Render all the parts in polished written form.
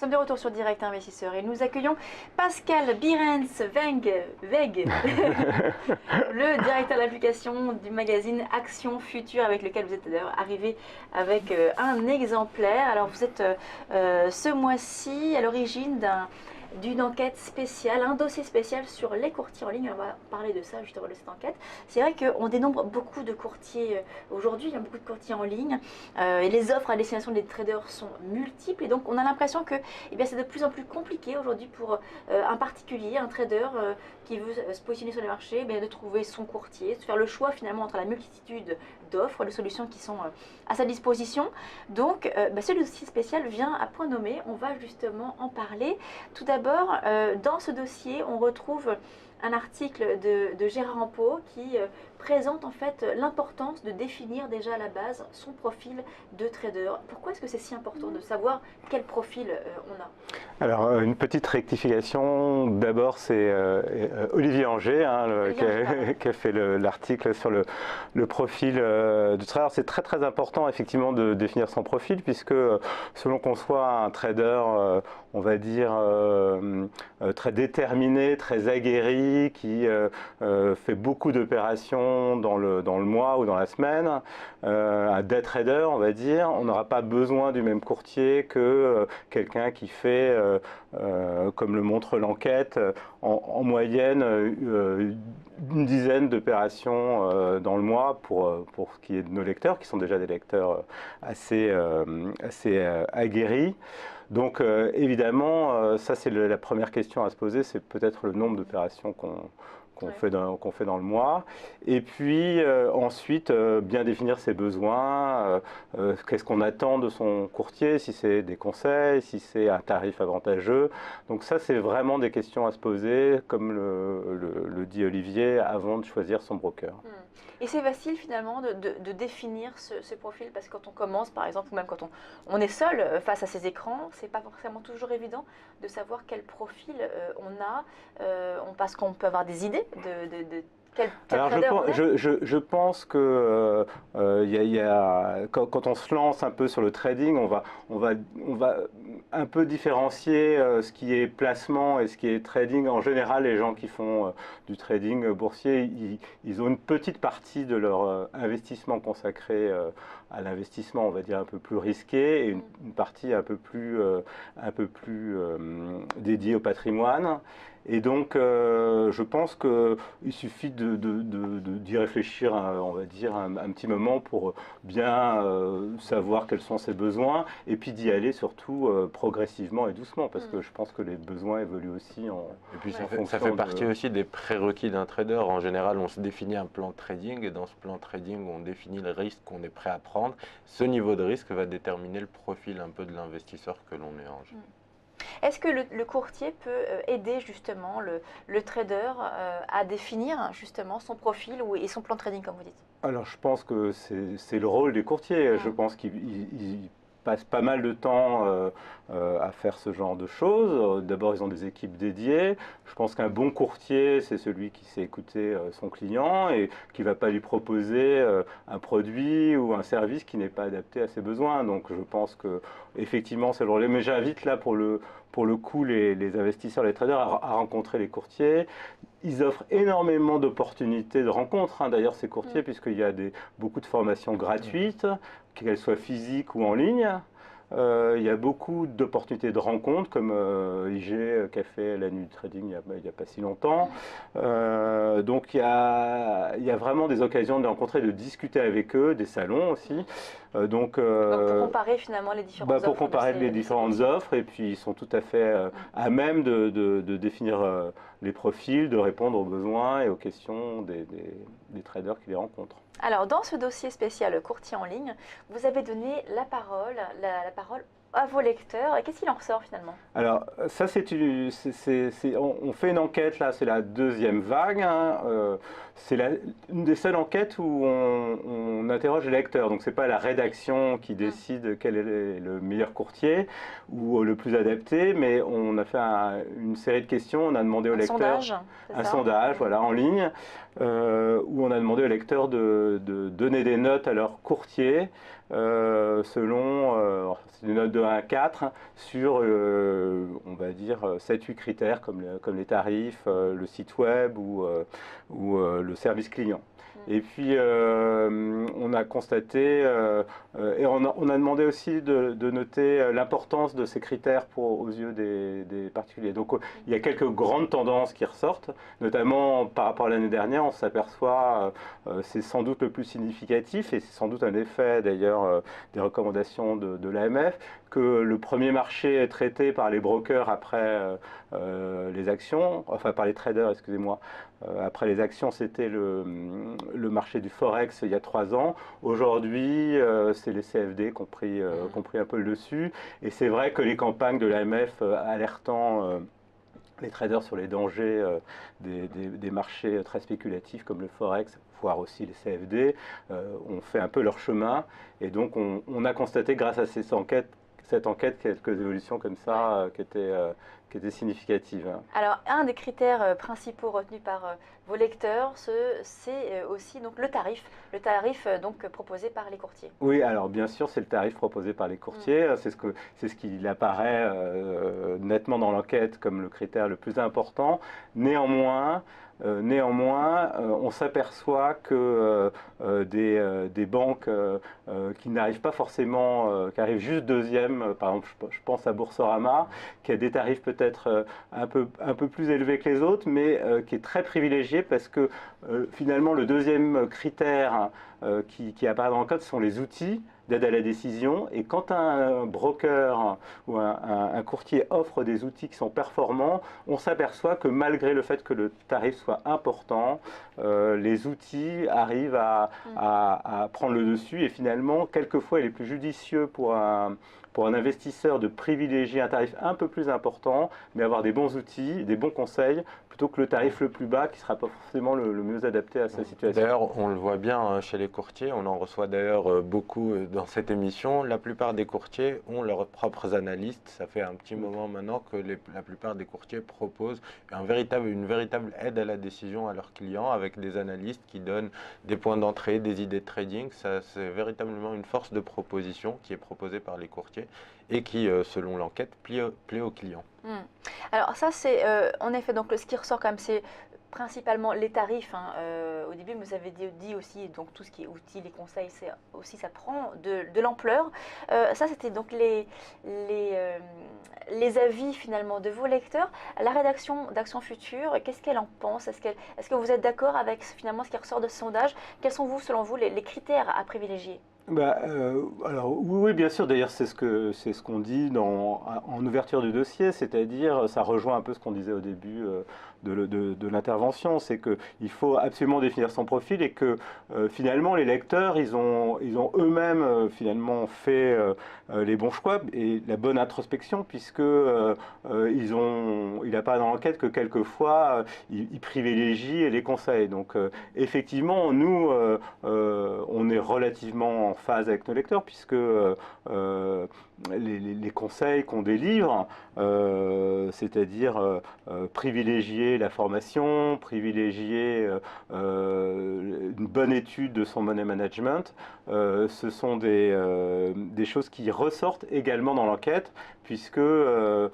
sommes de retour sur Direct Investisseur et nous accueillons Pascal Beerens-Weg, le directeur d'application du magazine Action Future, avec lequel vous êtes d'ailleurs arrivé avec un exemplaire. Alors vous êtes ce mois-ci à l'origine d'une enquête spéciale, un dossier spécial sur les courtiers en ligne. On va parler de ça justement, de cette enquête. C'est vrai qu'on dénombre beaucoup de courtiers aujourd'hui, il y a beaucoup de courtiers en ligne et les offres à destination des traders sont multiples et donc on a l'impression que c'est de plus en plus compliqué aujourd'hui pour un particulier, un trader qui veut se positionner sur les marchés, de trouver son courtier, de faire le choix finalement entre la multitude d'offres, de solutions qui sont à sa disposition. Donc ce dossier spécial vient à point nommé, on va justement en parler. Tout d'abord, dans ce dossier, on retrouve un article de Gérard Ampeau qui présente en fait l'importance de définir déjà à la base son profil de trader. Pourquoi est-ce que c'est si important de savoir quel profil on a? Alors, une petite rectification. D'abord, c'est Olivier Angers qui a fait l'article sur le profil du trader. C'est très très important effectivement de définir son profil, puisque selon qu'on soit un trader, on va dire, très déterminé, très aguerri, qui fait beaucoup d'opérations dans le mois ou dans la semaine, un day trader, on va dire, on n'aura pas besoin du même courtier que quelqu'un qui fait, comme le montre l'enquête, en moyenne une dizaine d'opérations dans le mois pour ce qui est de nos lecteurs, qui sont déjà des lecteurs assez aguerris. Donc évidemment, ça c'est la première question à se poser, c'est peut-être le nombre d'opérations qu'on fait dans le mois. Et puis ensuite, bien définir ses besoins, qu'est-ce qu'on attend de son courtier, si c'est des conseils, si c'est un tarif avantageux. Donc ça, c'est vraiment des questions à se poser, comme le dit Olivier, avant de choisir son broker. Et c'est facile finalement de définir ce profil, parce que quand on commence par exemple, ou même quand on est seul face à ces écrans, c'est pas forcément toujours évident de savoir quel profil on a, parce qu'on peut avoir des idées de quel Alors je pense que quand on se lance un peu sur le trading, on va un peu différencier ce qui est placement et ce qui est trading. En général, les gens qui font du trading boursier, ils ont une petite partie de leur investissement consacré à l'investissement, on va dire, un peu plus risqué, et une partie un peu plus dédiée au patrimoine. Et donc, je pense qu'il suffit d'y réfléchir, on va dire, un petit moment pour bien savoir quels sont ses besoins, et puis d'y aller surtout progressivement et doucement, parce que je pense que les besoins évoluent aussi Et puis ça fait partie aussi des prérequis d'un trader. En général, on se définit un plan de trading, et dans ce plan de trading, on définit le risque qu'on est prêt à prendre. Ce niveau de risque va déterminer le profil un peu de l'investisseur que l'on est en jeu. Est-ce que le courtier peut aider justement le trader à définir justement son profil et son plan de trading, comme vous dites? Alors je pense que c'est le rôle des courtiers. Je pense qu'ils passent pas mal de temps à faire ce genre de choses. D'abord, ils ont des équipes dédiées. Je pense qu'un bon courtier, c'est celui qui sait écouter son client et qui ne va pas lui proposer un produit ou un service qui n'est pas adapté à ses besoins. Donc je pense que effectivement, c'est le rôle. Mais j'invite là pour le coup les investisseurs, les traders à rencontrer les courtiers. Ils offrent énormément d'opportunités de rencontres, d'ailleurs, ces courtiers, puisqu'il y a beaucoup de formations gratuites, qu'elles soient physiques ou en ligne. Il y a beaucoup d'opportunités de rencontres, comme IG qui a fait la nuit du trading il n'y a pas si longtemps. Donc il y a vraiment des occasions de les rencontrer, de discuter avec eux, des salons aussi. Donc pour comparer finalement les différentes offres. Pour comparer les différentes offres, et puis ils sont tout à fait à même de définir les profils, de répondre aux besoins et aux questions des traders qui les rencontrent. Alors, dans ce dossier spécial courtier en ligne, vous avez donné la parole à vos lecteurs. Et qu'est-ce qu'il en ressort finalement? Alors, ça, on fait une enquête, là, c'est la deuxième vague. C'est une des seules enquêtes où on interroge les lecteurs. Donc, ce n'est pas la rédaction qui décide quel est le meilleur courtier ou le plus adapté, mais on a fait une série de questions. On a demandé aux lecteurs un sondage, voilà, en ligne, où on a demandé aux lecteurs de donner des notes à leur courtier selon c'est des notes de 1 à 4 sur, on va dire, 7-8 critères comme les tarifs, le site web ou le service client. Et puis, on a constaté, et on a demandé aussi de noter l'importance de ces critères aux yeux des particuliers. Donc, il y a quelques grandes tendances qui ressortent, notamment par rapport à l'année dernière, on s'aperçoit, c'est sans doute le plus significatif, et c'est sans doute un effet d'ailleurs des recommandations de l'AMF, que le premier marché est traité par les brokers après les actions, enfin par les traders, excusez-moi. Après les actions, c'était le marché du Forex il y a 3 ans. Aujourd'hui, c'est les CFD qui ont pris un peu le dessus. Et c'est vrai que les campagnes de l'AMF alertant les traders sur les dangers des marchés très spéculatifs comme le Forex, voire aussi les CFD, ont fait un peu leur chemin. Et donc, on a constaté grâce à cette enquête, quelques évolutions comme ça qui étaient significatives. Alors, un des critères principaux retenus par vos lecteurs, c'est aussi donc, le tarif donc, proposé par les courtiers. Oui, alors bien sûr, c'est le tarif proposé par les courtiers. C'est ce qui apparaît nettement dans l'enquête comme le critère le plus important. Néanmoins, on s'aperçoit que des banques qui n'arrivent pas forcément, qui arrivent juste deuxième, par exemple, je pense à Boursorama, qui a des tarifs peut-être un peu plus élevés que les autres, mais qui est très privilégié parce que finalement le deuxième critère qui apparaît dans le code sont les outils d'aide à la décision. Et quand un broker ou un courtier offre des outils qui sont performants, on s'aperçoit que malgré le fait que le tarif soit important, les outils arrivent à prendre le dessus. Et finalement, quelquefois, il est plus judicieux pour un investisseur de privilégier un tarif un peu plus important, mais avoir des bons outils, des bons conseils, plutôt que le tarif le plus bas qui ne sera pas forcément le mieux adapté à sa situation. D'ailleurs, on le voit bien chez les courtiers, on en reçoit d'ailleurs beaucoup dans cette émission. La plupart des courtiers ont leurs propres analystes. Ça fait un petit moment maintenant que la plupart des courtiers proposent une véritable aide à la décision à leurs clients avec des analystes qui donnent des points d'entrée, des idées de trading. C'est véritablement une force de proposition qui est proposée par les courtiers et qui, selon l'enquête, plaît aux clients. Alors ça, c'est en effet, donc ce qui ressort quand même, c'est principalement les tarifs. Au début, vous avez dit aussi, donc tout ce qui est outils, les conseils, c'est aussi, ça prend de l'ampleur. Ça, c'était donc les avis finalement de vos lecteurs. La rédaction d'Action Future, qu'est-ce qu'elle en pense? Est-ce que vous êtes d'accord avec finalement ce qui ressort de ce sondage? Quels sont selon vous, les critères à privilégier? Alors oui, bien sûr. D'ailleurs, c'est ce qu'on dit en ouverture du dossier, c'est-à-dire, ça rejoint un peu ce qu'on disait au début de l'intervention, c'est qu'il faut absolument définir son profil et que finalement les lecteurs, ils ont eux-mêmes finalement fait les bons choix et la bonne introspection, puisque il apparaît dans l'enquête que quelquefois ils privilégient les conseils. Donc effectivement, nous, on est relativement en phase avec nos lecteurs, puisque les conseils qu'on délivre, c'est-à-dire privilégier la formation, privilégier une bonne étude de son money management, ce sont des choses qui ressortent également dans l'enquête, puisque on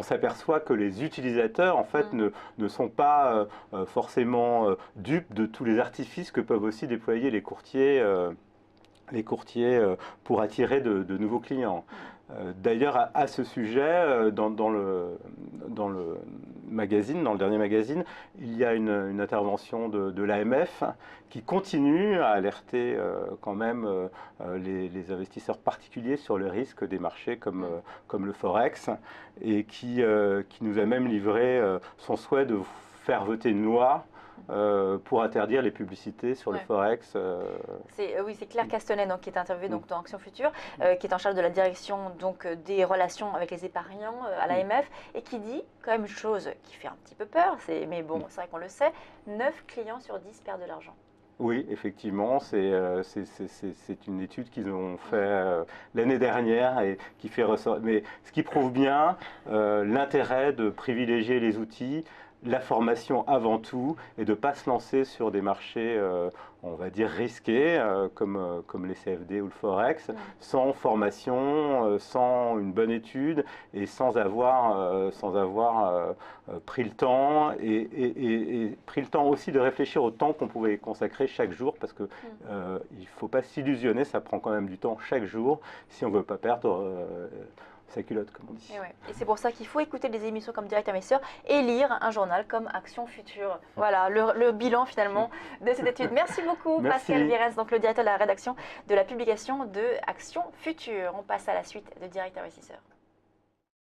s'aperçoit que les utilisateurs en fait ne sont pas forcément dupes de tous les artifices que peuvent aussi déployer les courtiers pour attirer de nouveaux clients. D'ailleurs, à ce sujet, dans le magazine, dans le dernier magazine, il y a une intervention de l'AMF qui continue à alerter quand même les investisseurs particuliers sur le risque des marchés comme le Forex, et qui nous a même livré son souhait de faire voter une loi pour interdire les publicités sur le Forex. Oui, c'est Claire Castanet donc, qui est interviewée donc, dans Action Future, qui est en charge de la direction donc, des relations avec les épargnants à l'AMF, et qui dit quand même une chose qui fait un petit peu peur, mais bon, c'est vrai qu'on le sait, 9 clients sur 10 perdent de l'argent. Oui, effectivement, c'est une étude qu'ils ont fait l'année dernière et qui fait ressortir, mais ce qui prouve bien l'intérêt de privilégier les outils. la formation avant tout et de ne pas se lancer sur des marchés, on va dire, risqués, comme les CFD ou le Forex, sans formation, sans une bonne étude et sans avoir pris le temps et pris le temps aussi de réfléchir au temps qu'on pouvait consacrer chaque jour, parce que il ne faut pas s'illusionner, ça prend quand même du temps chaque jour si on ne veut pas perdre sa culotte, comme on dit. Et c'est pour ça qu'il faut écouter des émissions comme Direct Investisseur et lire un journal comme Action Future. Voilà, le bilan finalement de cette étude. Merci beaucoup Pascal Bierens, donc le directeur de la rédaction de la publication de Action Future. On passe à la suite de Direct Investisseur.